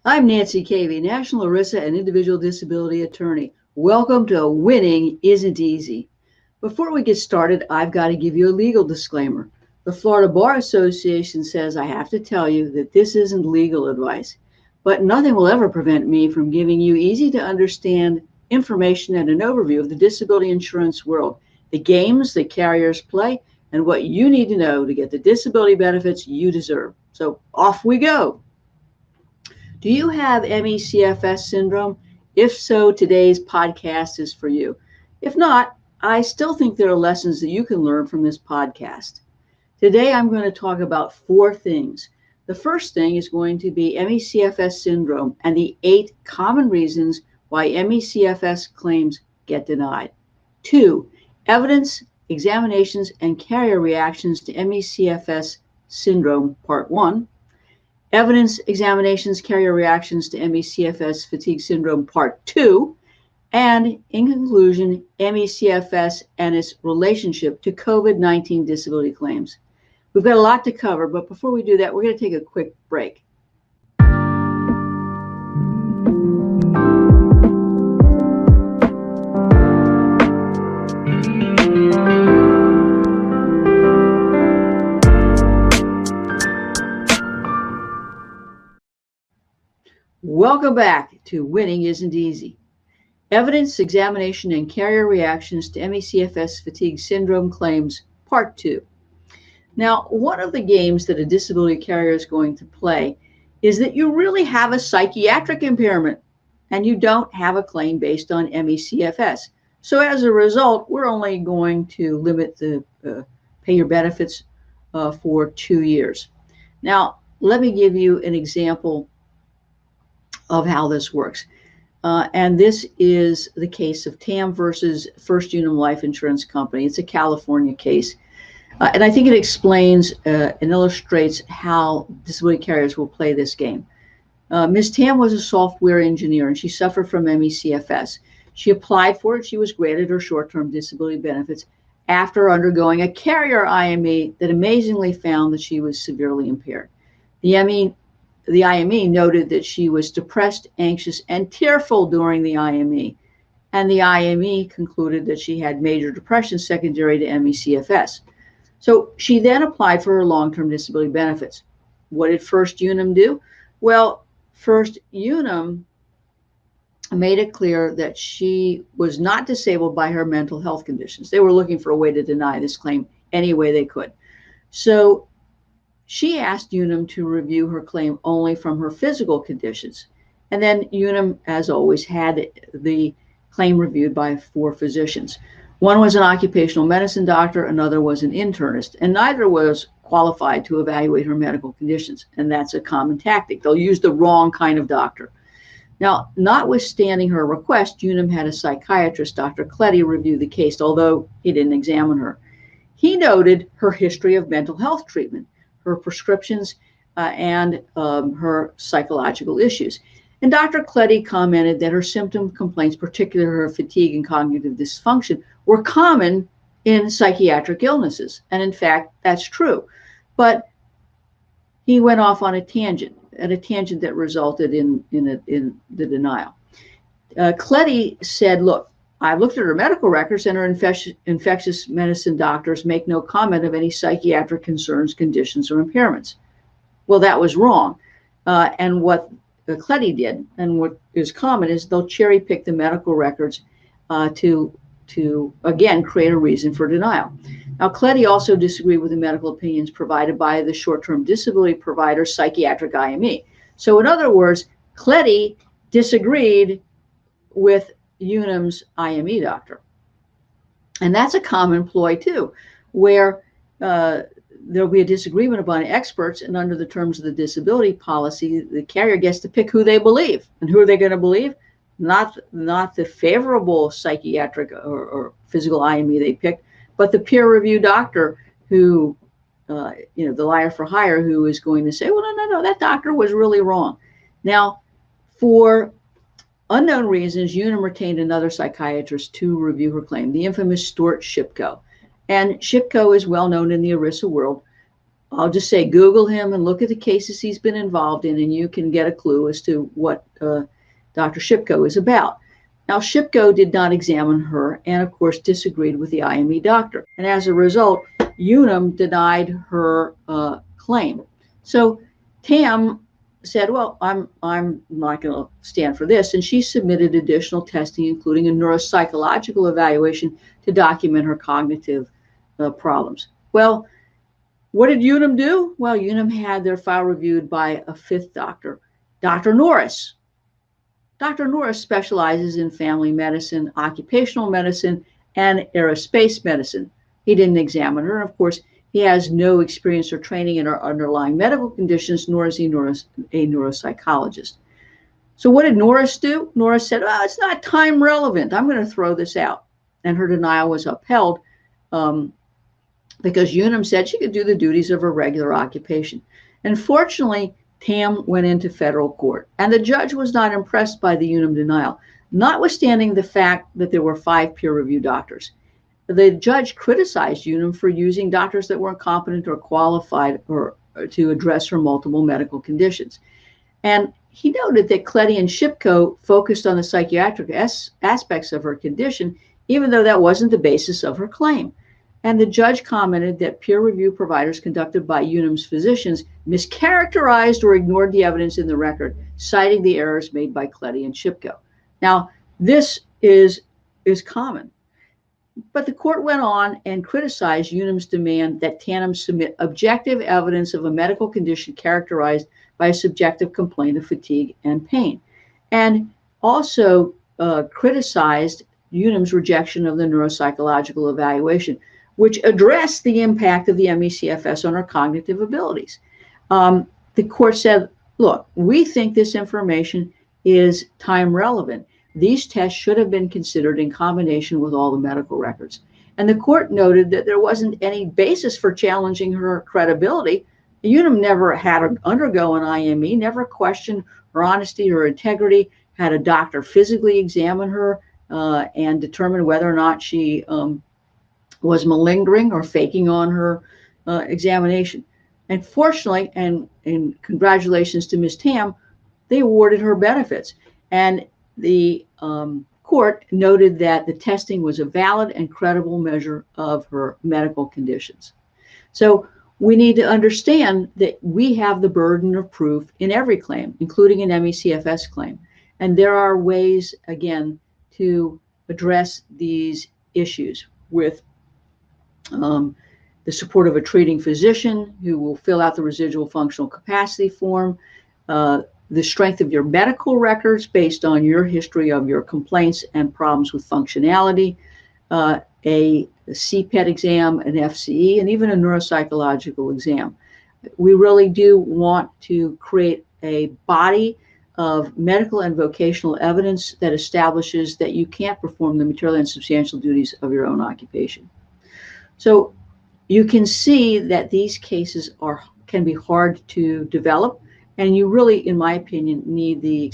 I'm Nancy Cavey, National ERISA and Individual Disability Attorney. Welcome to Winning Isn't Easy. Before we get started, I've got to give you a legal disclaimer. The Florida Bar Association says I have to tell you that this isn't legal advice, but nothing will ever prevent me from giving you easy to understand information and an overview of the disability insurance world, the games that carriers play, and what you need to know to get the disability benefits you deserve. So off we go. Do you have ME/CFS syndrome? If so, today's podcast is for you. If not, I still think there are lessons that you can learn from this podcast. Today, I'm going to talk about 4 things. The first thing is going to be ME/CFS syndrome and the 8 common reasons why ME/CFS claims get denied. 2, evidence, examinations, and carrier reactions to ME/CFS syndrome, part 1. Evidence, examinations, carrier reactions to ME/CFS fatigue syndrome, part 2. And in conclusion, ME/CFS and its relationship to COVID-19 disability claims. We've got a lot to cover, but before we do that, we're going to take a quick break. Welcome back to Winning Isn't Easy. Evidence, examination, and carrier reactions to ME/CFS fatigue syndrome claims, part 2. Now, one of the games that a disability carrier is going to play is that you really have a psychiatric impairment and you don't have a claim based on ME/CFS. So as a result, we're only going to limit the pay your benefits for 2 years. Now, let me give you an example of how this works. And this is the case of TAM versus First Unum Life Insurance Company. It's a California case. And I think it explains and illustrates how disability carriers will play this game. Ms. Tam was a software engineer and she suffered from ME/CFS. She applied for it. She was granted her short-term disability benefits after undergoing a carrier IME that amazingly found that she was severely impaired. The IME noted that she was depressed, anxious, and tearful during the IME. And the IME concluded that she had major depression secondary to ME/CFS. So she then applied for her long-term disability benefits. What did First Unum do? Well, First Unum made it clear that she was not disabled by her mental health conditions. They were looking for a way to deny this claim any way they could. So she asked Unum to review her claim only from her physical conditions. And then Unum, as always, had the claim reviewed by 4 physicians. One was an occupational medicine doctor, another was an internist, and neither was qualified to evaluate her medical conditions. And that's a common tactic. They'll use the wrong kind of doctor. Now, notwithstanding her request, Unum had a psychiatrist, Dr. Cletty, review the case, although he didn't examine her. He noted her history of mental health treatment, her prescriptions, and her psychological issues. And Dr. Cletty commented that her symptom complaints, particularly her fatigue and cognitive dysfunction, were common in psychiatric illnesses. And in fact, that's true. But he went off on a tangent that resulted in the denial. Cletty said, look, I've looked at her medical records and her infectious medicine doctors make no comment of any psychiatric concerns, conditions, or impairments. Well, that was wrong. And what Cletty did, and what is common, is they'll cherry pick the medical records to again create a reason for denial. Now, Cletty also disagreed with the medical opinions provided by the short-term disability provider psychiatric IME. So in other words, Cletty disagreed with Unum's IME doctor. And that's a common ploy too, where there'll be a disagreement among experts, and under the terms of the disability policy, the carrier gets to pick who they believe. And who are they going to believe? Not the favorable psychiatric or physical IME they picked, but the peer review doctor who, the liar for hire, who is going to say, well, no, that doctor was really wrong. Now, for unknown reasons, Unum retained another psychiatrist to review her claim, the infamous Stuart Shipko. And Shipko is well known in the ERISA world I'll just say Google him and look at the cases he's been involved in, and you can get a clue as to what Dr. Shipko is about. Now, Shipko did not examine her and, of course, disagreed with the IME doctor. And as a result, Unum denied her claim. So Tam said, well, I'm not going to stand for this. And she submitted additional testing, including a neuropsychological evaluation to document her cognitive problems. Well, what did Unum do? Well, Unum had their file reviewed by a fifth doctor, Dr. Norris. Dr. Norris specializes in family medicine, occupational medicine, and aerospace medicine. He didn't examine her. Of course, he has no experience or training in her underlying medical conditions, nor is he a neuropsychologist. So what did Norris do? Norris said, oh, it's not time relevant. I'm going to throw this out. And her denial was upheld because Unum said she could do the duties of her regular occupation. And fortunately, Tam went into federal court, and the judge was not impressed by the Unum denial, notwithstanding the fact that there were 5 peer-reviewed doctors. The judge criticized Unum for using doctors that weren't competent or qualified or to address her multiple medical conditions. And he noted that Cletty and Shipko focused on the psychiatric aspects of her condition, even though that wasn't the basis of her claim. And the judge commented that peer review providers conducted by Unum's physicians mischaracterized or ignored the evidence in the record, citing the errors made by Cletty and Shipko. Now, this is common. But the court went on and criticized Unum's demand that Tam submit objective evidence of a medical condition characterized by a subjective complaint of fatigue and pain, and also criticized Unum's rejection of the neuropsychological evaluation, which addressed the impact of the ME/CFS on her cognitive abilities. The court said, look, we think this information is time relevant. These tests should have been considered in combination with all the medical records. And the court noted that there wasn't any basis for challenging her credibility. Unum never had her undergo an IME, never questioned her honesty or integrity, had a doctor physically examine her and determine whether or not she was malingering or faking on her examination. And fortunately, and congratulations to Ms. Tam, they awarded her benefits. And the court noted that the testing was a valid and credible measure of her medical conditions. So we need to understand that we have the burden of proof in every claim, including an ME/CFS claim. And there are ways, again, to address these issues with the support of a treating physician who will fill out the residual functional capacity form, the strength of your medical records based on your history of your complaints and problems with functionality, a CPET exam, an FCE, and even a neuropsychological exam. We really do want to create a body of medical and vocational evidence that establishes that you can't perform the material and substantial duties of your own occupation. So you can see that these cases can be hard to develop, and you really, in my opinion, need the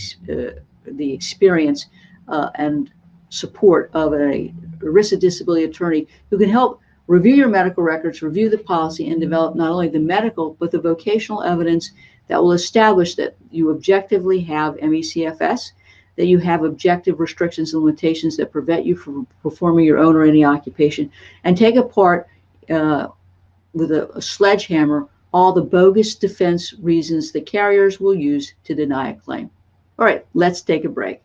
experience and support of a ERISA disability attorney who can help review your medical records, review the policy, and develop not only the medical, but the vocational evidence that will establish that you objectively have ME/CFS, that you have objective restrictions and limitations that prevent you from performing your own or any occupation, and take apart with a sledgehammer all the bogus defense reasons the carriers will use to deny a claim. All right, let's take a break.